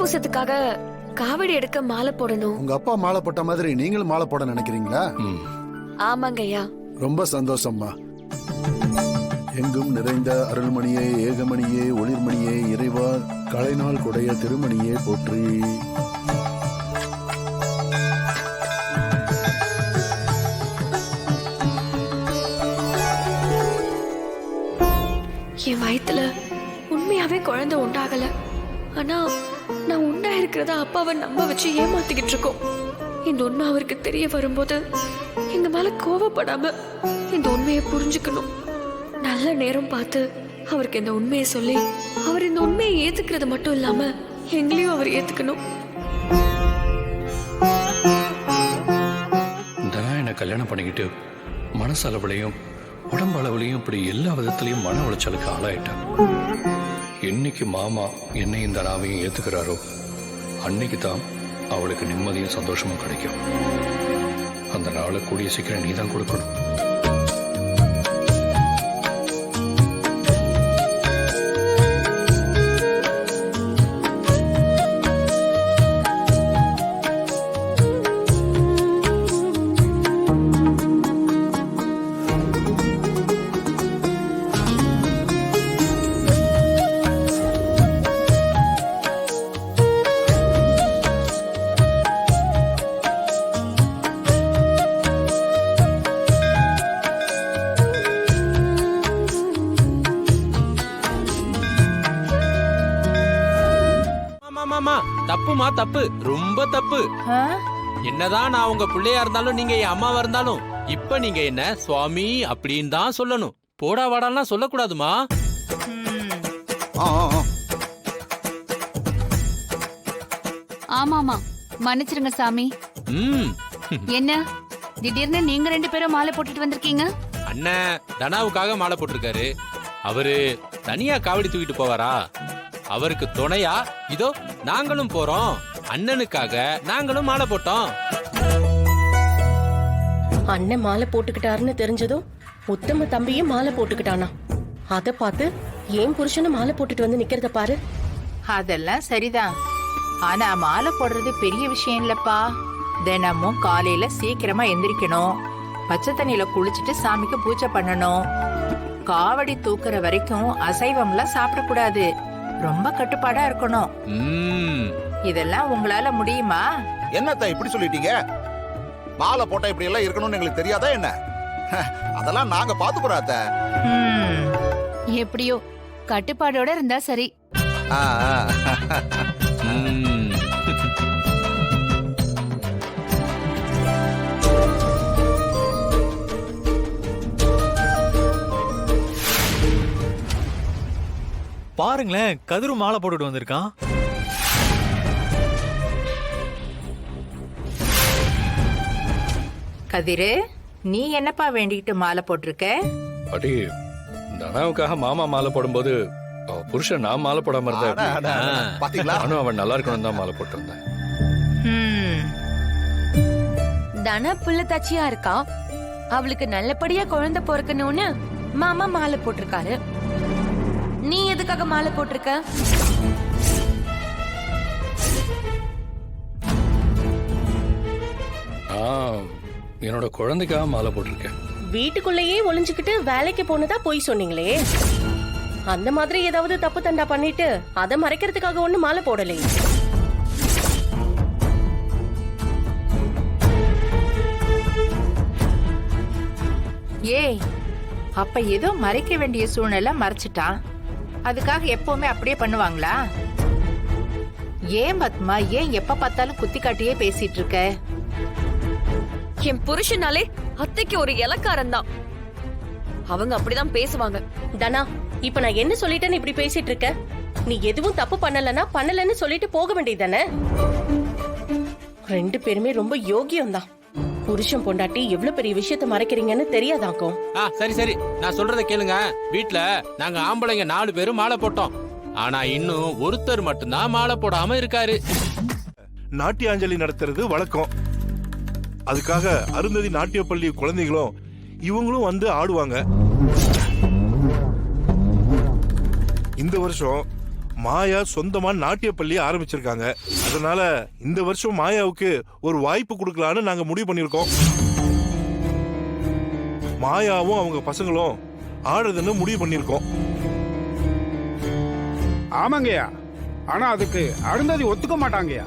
தைப்பூசத்துக்காக காவடி எடுக்க மாலை போடணும். உங்க அப்பா மாலை போட்ட மாதிரி நீங்களும் மாலை போட நினைக்கிறீங்களா? ஆமாங்க ஐயா. ரொம்ப சந்தோஷம்மா. எங்கும் நிறைந்த அருள்மணியே, ஏகமணியே, ஒளிர்மணியே, இறைவா கலைநாள் குடைய திருமணியே போற்றி. என் வயித்துல உண்மையாவே குழந்தை உண்டாகல. ஆனா நான் உண்டா இருக்கிறதா அப்பாவை நம்ப வச்சு ஏமாத்திக்கிட்டு இருக்கோம். இந்த உண்மை அவருக்கு தெரிய வரும்போது எங்க மேல கோவப்படாம இந்த உண்மையை புரிஞ்சுக்கணும். நல்ல நேரம் பார்த்து அவருக்கு இந்த உண்மையை சொல்லி அவர் இந்த உண்மையை ஏத்துக்கிறது மட்டும் இல்லாம எங்களையும் அவர் ஏத்துக்கணும். என்ன கல்யாணம் பண்ணிக்கிட்டு மனசளவுலையும் உடம்பு அளவுலையும் இப்படி எல்லா விதத்திலையும் மன உளைச்சலுக்கு ஆளாயிட்டான். என்னைக்கு மாமா என்னை இந்த நாவையும் ஏத்துக்கிறாரோ அன்னைக்கு தான் அவளுக்கு நிம்மதியும் சந்தோஷமும் கிடைக்கும். அந்த நாளை கூடிய சீக்கிரம் நீ தான் கொடுக்கணும். தப்புமா, தப்பு, ரொம்ப தப்பு. என்னதான் நான் உங்க பிள்ளையா இருந்தாலும் நீங்க என் அம்மாவா இருந்தாலும் இப்ப நீங்க என்ன சுவாமி அப்படின்னு தான் சொல்லணும். போடா வாடாலாம் சொல்லக்கூடாதுமா. ஆமாமா, மன்னிச்சிருங்க சாமி. என்ன திடீர்னு நீங்க 2 பேரும் மாலை போட்டுட்டு வந்திருக்கீங்க? அண்ணன் தனாவுக்காக மாலை போட்டிருக்காரு. அவரு தனியா காவடி தூக்கிட்டு போவாரா? அவருக்கு துணையா இதோ நாங்களும் போறோம். அண்ணனுக்காக நாங்களும் மாலை போட்டோம். அண்ணன் மாலை போட்டுக்கிட்டாருன்னு தெரிஞ்சதும் உத்தம தம்பியும் மாலை போட்டுக்கிட்டானா? அத பார்த்து ஏன் புருஷனும் மாலை போட்டுட்டு வந்து நிக்கிறத பாரு. அதெல்லாம் சரிதான். ஆனா மாலை போடுறது பெரிய விஷயம் இல்லப்பா. தினமும் காலையில சீக்கிரமா எந்திரிக்கணும். பச்சை தண்ணியில குளிச்சுட்டு சாமிக்கு பூஜை பண்ணணும். காவடி தூக்குற வரைக்கும் அசைவம்லாம் சாப்பிடக்கூடாது. ரொம்ப கட்டுப்பாடா இருக்கணும். இதெல்லாம் உங்களால முடியுமா? என்னத்த இப்படி சொல்லிட்டீங்க? மாலை போட்டா இப்படி எல்லாம் இருக்கணும்னு எங்களுக்கு தெரியாதா என்ன? அதெல்லாம் நாங்க பாத்துக்கிறோம் அத்த. எப்படியோ கட்டுப்பாடோட இருந்தா சரி. பாருங்களேன், கதிரு மாலை போட்டுட்டு வந்திருக்கான். கதிரு, நீ என்னப்பா வேண்டிக்கிட்டு மாலை போட்டிருக்க? அடி தனாவுக்காக மாமா மாலை போடும்போது புருஷன் நான் மாலை போடாம இருந்தேன். நானும் அவன் நல்லா இருக்கணும் தான் மாலை போட்டு இருந்தேன். தனா புள்ள தச்சியா இருக்கா. அவளுக்கு நல்லபடியா குழந்தை பிறக்கணும்னு மாமா மாலை போட்டிருக்காரு. நீ எதுக்காக மாலை போட்டிருக்க? என்னோட குழந்தைக்காக மாலை போட்டிருக்கேன். வீட்டுக்குள்ளேயே ஒளிஞ்சுக்கிட்டு வேலைக்கு போனதா போய் சொன்னீங்களே, அந்த மாதிரி ஏதாவது தப்பு தண்டா பண்ணிட்டு அதை மறைக்கிறதுக்காக ஒண்ணு மாலை போடலையே. ஏய், அப்ப ஏதோ மறைக்க வேண்டிய சூழ்நிலை மறைச்சிட்டான். அதுக்காக எப்பவுமே அப்படியே பண்ணுவாங்களா? ஏன் பத்மா, ஏன் எப்ப பார்த்தாலும் குத்தி காட்டியே பேசிட்டு இருக்க? என் புருஷனாலே அத்தைக்கு ஒரு இலக்காரன் தான். அவங்க அப்படிதான் பேசுவாங்க. தனா, இப்ப நான் என்ன சொல்லிட்டேன்னு இப்படி பேசிட்டு இருக்க? நீ எதுவும் தப்பு பண்ணலன்னு சொல்லிட்டு போக வேண்டியதானே? 2 பேருமே ரொம்ப யோகியம் தான். புருஷன் பொண்டாட்டி எவ்வளவு பெரிய விஷயத்த மறைக்கிறீங்கன்னு தெரியாதாக்கும். சரி சரி, நான் சொல்றத கேளுங்க. வீட்ல நாங்க ஆம்பளைங்க 4 பேரும் மாலை போட்டோம். ஆனா இன்னும் ஒருத்தர் மட்டும்தான் மாலை போடாம இருக்காரு. நாட்டியாஞ்சலி நடத்துறது வழக்கம். அதுக்காக அருந்ததி நாட்டிய பள்ளி குழந்தைகளும் இவங்களும் வந்து ஆடுவாங்க. இந்த வருஷம் மாயா சொந்தமா நாட்டிய பள்ளி ஆரம்பிச்சிருக்காங்க. அதனால இந்த வருஷம் மாயாவுக்கு ஒரு வாய்ப்பு கொடுக்கலான்னு நாங்க முடிவு பண்ணிருக்கோம். மாயாவும் அவங்க பசங்களும் ஆடுறதுன்னு முடிவு பண்ணிருக்கோம். ஆமாங்கய்யா, ஆனா அதுக்கு அருந்ததி ஒத்துக்க மாட்டாங்கய்யா.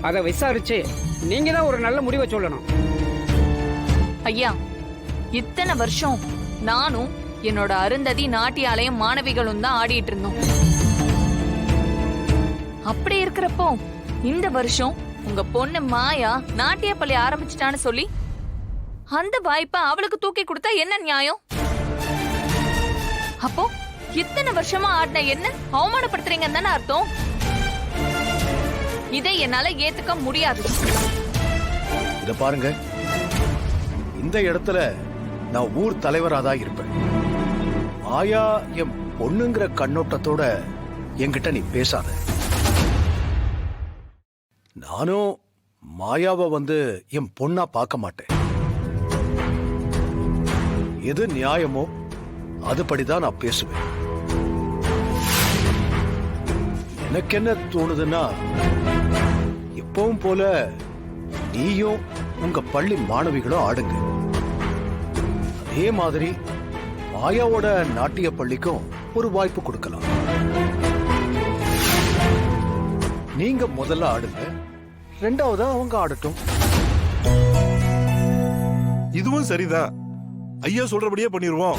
அதை விசாரிச்சு நீங்க தான் ஒரு நல்ல முடிவை சொல்லணும். ஐயா, இத்தனை வருஷம் நானும் என்னோட அருந்ததி நாட்டியாலயம் மாணவிகளும் தான் ஆடிட்டு இருந்தோம். அப்படி இருக்கிறப்போ இந்த வருஷம் உங்க பொண்ணு மாயா நாட்டிய பள்ளி ஆரம்பிச்சிட்டான்னு சொல்லி அந்த வாய்ப்பை அவளுக்கு தூக்கி கொடுத்தா என்ன நியாயம்? அப்போ இத்தனை வருஷமா ஆடின என்ன அவமானப்படுத்துறீங்கன்னு தானே அர்த்தம். இதை என்னால ஏத்துக்க முடியாது. இத பாருங்க, இந்த இடத்துல நான் ஊர் தலைவரா தான் இருப்பேன். மாயா என் பொண்ணுங்கிற கண்ணோட்டத்தோட என்கிட்ட நீ பேசாத. நானும் மாயாவை என் பொண்ணா பார்க்க மாட்டேன். எது நியாயமோ அதுபடிதான் நான் பேசுவேன். எனக்கு என்ன தோணுதுன்னா, எப்பவும் போல நீயும் உங்க பள்ளி மாணவிகளும் ஆடுங்க. அதே மாதிரி மாயாவோட நாட்டிய பள்ளிக்கும் ஒரு வாய்ப்பு கொடுக்கலாம். நீங்க முதல்ல ஆடுங்க, ரெண்டாவதா அவங்க ஆடட்டும். இதுவும் சரிதான். ஐயா சொல்றபடியே பண்ணிருவோம்.